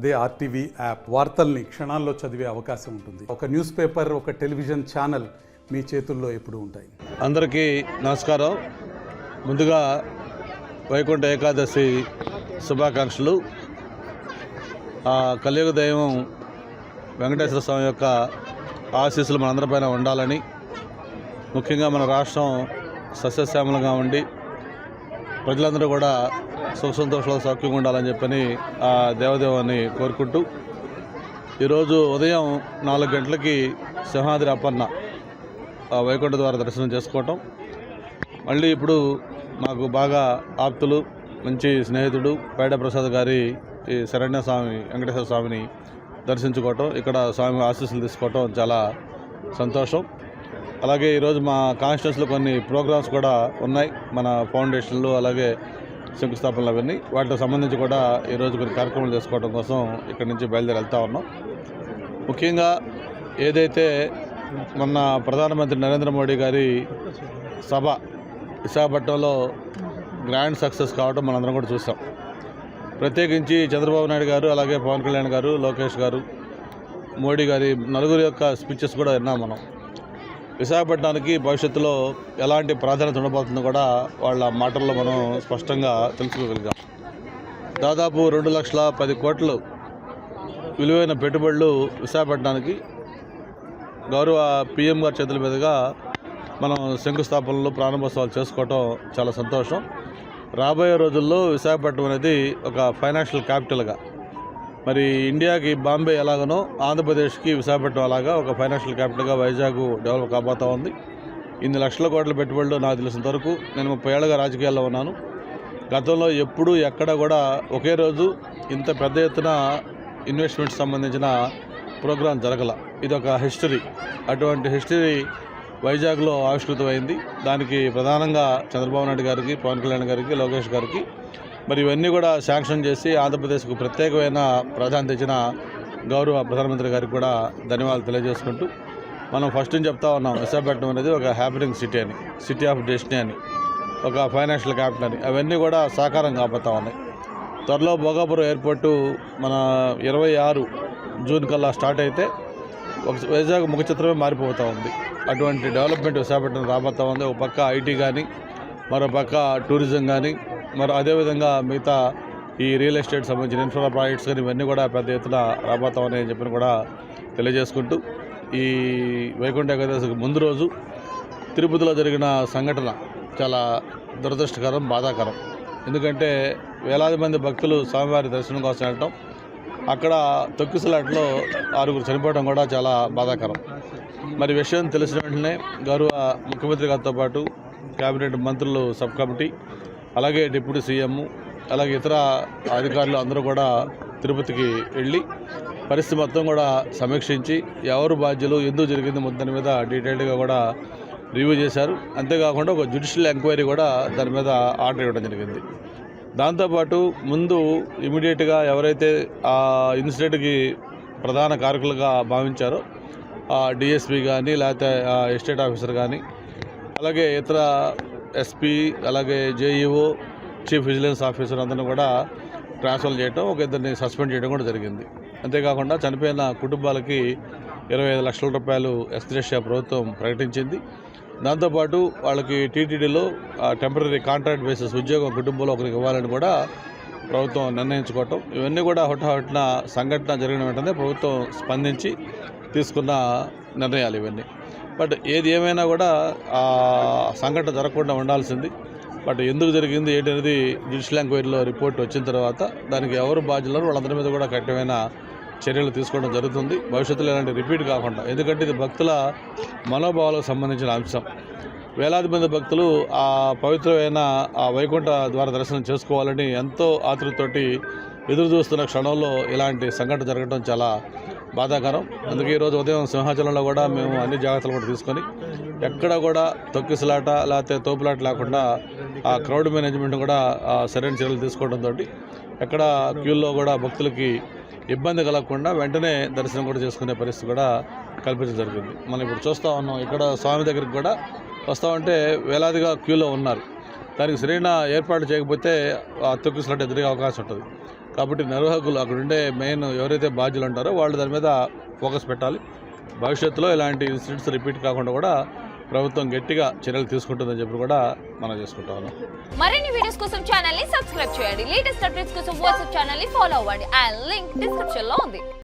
అదే RTV app వార్తల్ని క్షణాల్లో చదివే అవకాశం ఉంటుంది. ఒక న్యూస్ పేపర్, ఒక టెలివిజన్ ఛానల్ మీ చేతుల్లో ఎప్పుడూ ఉంటాయి. అందరికీ నమస్కారం. ముందుగా వైకుంఠ ఏకాదశి శుభాకాంక్షలు. కలియుగ దైవం వెంకటేశ్వర స్వామి యొక్క ఆశీస్సులు మనందరిపైన ఉండాలని, ముఖ్యంగా మన రాష్ట్రం సస్యశ్యామలంగా ఉండి ప్రజలందరూ కూడా సుఖ సంతోషాలు సౌఖ్యంగా ఉండాలని చెప్పని ఆ దేవదేవాన్ని కోరుకుంటూ ఈరోజు ఉదయం 4 గంటలకి సింహాద్రి అప్పన్న వైకుంఠ ద్వారా దర్శనం చేసుకోవటం, మళ్ళీ ఇప్పుడు నాకు బాగా ఆప్తులు, మంచి స్నేహితుడు పేడ ప్రసాద్ గారి ఈ శరణ్య స్వామి వెంకటేశ్వర స్వామిని దర్శించుకోవటం, ఇక్కడ స్వామి ఆశీస్సులు తీసుకోవటం చాలా సంతోషం. అలాగే ఈరోజు మా కాన్స్టిట్యూన్సీలో కొన్ని ప్రోగ్రామ్స్ కూడా ఉన్నాయి, మన ఫౌండేషన్లు అలాగే శంకుస్థాపనలు అవన్నీ, వాటికి సంబంధించి కూడా ఈరోజు కొన్ని కార్యక్రమాలు చేసుకోవడం కోసం ఇక్కడి నుంచి బయలుదేరి వెళ్తూ ఉన్నాం. ముఖ్యంగా ఏదైతే మొన్న ప్రధానమంత్రి నరేంద్ర మోడీ గారి సభ విశాఖపట్నంలో గ్రాండ్ సక్సెస్ కావడం మనందరం కూడా చూసాం. ప్రత్యేకించి చంద్రబాబు నాయుడు గారు, అలాగే పవన్ కళ్యాణ్ గారు, లోకేష్ గారు, మోడీ గారి నలుగురు యొక్క స్పీచెస్ కూడా విన్నాం మనం. విశాఖపట్నానికి భవిష్యత్తులో ఎలాంటి ప్రాధాన్యత ఉండబోతుందో కూడా వాళ్ళ మాటల్లో మనం స్పష్టంగా తెలుసుకోగలిగాం. దాదాపు 2,10,00,000 విలువైన పెట్టుబడులు విశాఖపట్నానికి గౌరవ పిఎం గారి చేతుల మీదుగా మనం శంకుస్థాపనలు, ప్రారంభోత్సవాలు చేసుకోవటం చాలా సంతోషం. రాబోయే రోజుల్లో విశాఖపట్నం అనేది ఒక ఫైనాన్షియల్ క్యాపిటల్గా, మరి ఇండియాకి బాంబే ఎలాగనో ఆంధ్రప్రదేశ్కి విశాఖపట్నం అలాగా ఒక ఫైనాన్షియల్ క్యాపిటల్గా వైజాగ్ డెవలప్ కాబోతూ ఉంది. ఇన్ని లక్షల కోట్ల పెట్టుబడులు నాకు తెలిసినంత వరకు, నేను 30 ఏళ్ళుగా రాజకీయాల్లో ఉన్నాను, గతంలో ఎప్పుడూ ఎక్కడ కూడా ఒకే రోజు ఇంత పెద్ద ఎత్తున ఇన్వెస్ట్మెంట్స్ సంబంధించిన ప్రోగ్రాం జరగల. ఇది ఒక హిస్టరీ. అటువంటి హిస్టరీ వైజాగ్లో ఆవిష్కృతమైంది. దానికి ప్రధానంగా చంద్రబాబు నాయుడు గారికి, పవన్ కళ్యాణ్ గారికి, లోకేష్ గారికి, మరి ఇవన్నీ కూడా శాంక్షన్ చేసి ఆంధ్రప్రదేశ్కు ప్రత్యేకమైన ప్రాధాన్యత ఇచ్చిన గౌరవ ప్రధానమంత్రి గారికి కూడా ధన్యవాదాలు తెలియజేసుకుంటూ, మనం ఫస్ట్ నుంచి చెప్తా ఉన్నాం, విశాఖపట్నం అనేది ఒక హ్యాపీనింగ్ సిటీ అని, సిటీ ఆఫ్ డెస్టినీ అని, ఒక ఫైనాన్షియల్ క్యాపిటల్ అని, అవన్నీ కూడా సాకారం కాబోతూ ఉన్నాయి. త్వరలో భోగాపురం ఎయిర్పోర్టు మన 26 జూన్ కల్లా స్టార్ట్ అయితే ఒక వైజాగ్ ముఖ చిత్రమే మారిపోతూ ఉంది. అటువంటి డెవలప్మెంట్ విశాఖపట్నం రాబోతూ ఉంది. ఒక పక్క ఐటీ కానీ, మరో పక్క టూరిజం కానీ, మరి అదేవిధంగా మిగతా ఈ రియల్ ఎస్టేట్ సంబంధించిన ఇన్ఫ్రా ప్రాజెక్ట్స్ కానీ ఇవన్నీ కూడా పెద్ద ఎత్తున రాబోతామని చెప్పి కూడా తెలియజేసుకుంటూ, ఈ వైకుంఠ ఏకాదశికి ముందు రోజు తిరుపతిలో జరిగిన సంఘటన చాలా దురదృష్టకరం, బాధాకరం. ఎందుకంటే వేలాది మంది భక్తులు స్వామివారి దర్శనం కోసం వెళ్ళటం, అక్కడ తొక్కిసలాటలో 6 చనిపోవడం కూడా చాలా బాధాకరం. మరి విషయం తెలిసిన వెంటనే గౌరవ ముఖ్యమంత్రి గారితో పాటు కేబినెట్ మంత్రులు సబ్ కమిటీ, అలాగే డిప్యూటీ సీఎం, అలాగే ఇతర అధికారులు అందరూ కూడా తిరుపతికి వెళ్ళి పరిస్థితి మొత్తం కూడా సమీక్షించి ఎవరు బాధ్యులు, ఎందుకు జరిగింది దాని మీద డీటెయిల్డ్గా కూడా రివ్యూ చేశారు. అంతేకాకుండా ఒక జ్యుడిషియల్ ఎంక్వైరీ కూడా దాని మీద ఆర్డర్ ఇవ్వడం జరిగింది. దాంతోపాటు ముందు ఇమీడియట్గా ఎవరైతే ఆ ఇన్సిడెంట్కి ప్రధాన కారకులుగా భావించారో డిఎస్పీ కానీ, లేకపోతే ఎస్టేట్ ఆఫీసర్ కానీ, అలాగే ఇతర ఎస్పీ, అలాగే జేఈఓ, చీఫ్ విజిలెన్స్ ఆఫీసర్ అందరిని కూడా ట్రాన్స్ఫర్ చేయడం, ఒక ఇద్దరిని సస్పెండ్ చేయడం కూడా జరిగింది. అంతేకాకుండా చనిపోయిన కుటుంబాలకి 25 లక్షల రూపాయలు ఎక్స్గ్రేషియా ప్రభుత్వం ప్రకటించింది. దాంతోపాటు వాళ్ళకి టీటీడీలో టెంపరీ కాంట్రాక్ట్ బేసిస్ ఉద్యోగం కుటుంబంలో ఒకరికి ఇవ్వాలని కూడా ప్రభుత్వం నిర్ణయించుకోవటం, ఇవన్నీ కూడా హుటాహుటిన సంఘటన జరిగిన వెంటనే ప్రభుత్వం స్పందించి తీసుకున్న నిర్ణయాలు ఇవన్నీ. బట్ ఏది ఏమైనా కూడా ఆ సంఘటన జరగకుండా ఉండాల్సింది. బట్ ఎందుకు జరిగింది ఏంటనేది జ్యుడిషియల్ ఎంక్వైరీలో రిపోర్ట్ వచ్చిన తర్వాత దానికి ఎవరు బాధ్యులను వాళ్ళందరి మీద కూడా కఠినమైన చర్యలు తీసుకోవడం జరుగుతుంది, భవిష్యత్తులో ఇలాంటి రిపీట్ కాకుండా. ఎందుకంటే ఇది భక్తుల మనోభావాలకు సంబంధించిన అంశం. వేలాది మంది భక్తులు ఆ పవిత్రమైన ఆ వైకుంఠ ద్వార దర్శనం చేసుకోవాలని ఎంతో ఆతృతతోటి ఎదురు చూస్తున్న క్షణంలో ఇలాంటి సంఘటన జరగడం చాలా బాధాకరం. అందుకే ఈరోజు ఉదయం సింహాచలంలో కూడా మేము అన్ని జాగ్రత్తలు కూడా తీసుకొని ఎక్కడ కూడా తొక్కిసలాట లేకపోతే తోపులాట లేకుండా ఆ క్రౌడ్ మేనేజ్మెంట్ కూడా సరైన చర్యలు తీసుకోవడంతో ఎక్కడ క్యూల్లో కూడా భక్తులకి ఇబ్బంది కలగకుండా వెంటనే దర్శనం కూడా చేసుకునే పరిస్థితి కూడా కల్పించడం జరిగింది. మనం ఇప్పుడు చూస్తూ ఉన్నాం, ఇక్కడ స్వామి దగ్గరికి కూడా వస్తామంటే వేలాదిగా క్యూలో ఉన్నారు. దానికి సరైన ఏర్పాటు చేయకపోతే ఆ తొక్కిసలాట ఎదురే అవకాశం ఉంటుంది. కాబట్టి నిర్వాహకులు అక్కడ ఉండే మెయిన్ ఎవరైతే బాధ్యులు ఉంటారో వాళ్ళు దాని మీద ఫోకస్ పెట్టాలి. భవిష్యత్తులో ఇలాంటి ఇన్సిడెంట్స్ రిపీట్ కాకుండా కూడా ప్రభుత్వం గట్టిగా చర్యలు తీసుకుంటుందని చెప్పి కూడా మనం చేసుకుంటా ఉన్నాం. మరిన్ని వీడియోస్ కోసం ఛానల్ ని సబ్స్క్రైబ్ చేయండి. లేటెస్ట్ అప్డేట్స్ కోసం వాట్సాప్ ఛానల్ ని ఫాలో అవ్వండి. ఆ లింక్ డిస్క్రిప్షన్ లో ఉంది.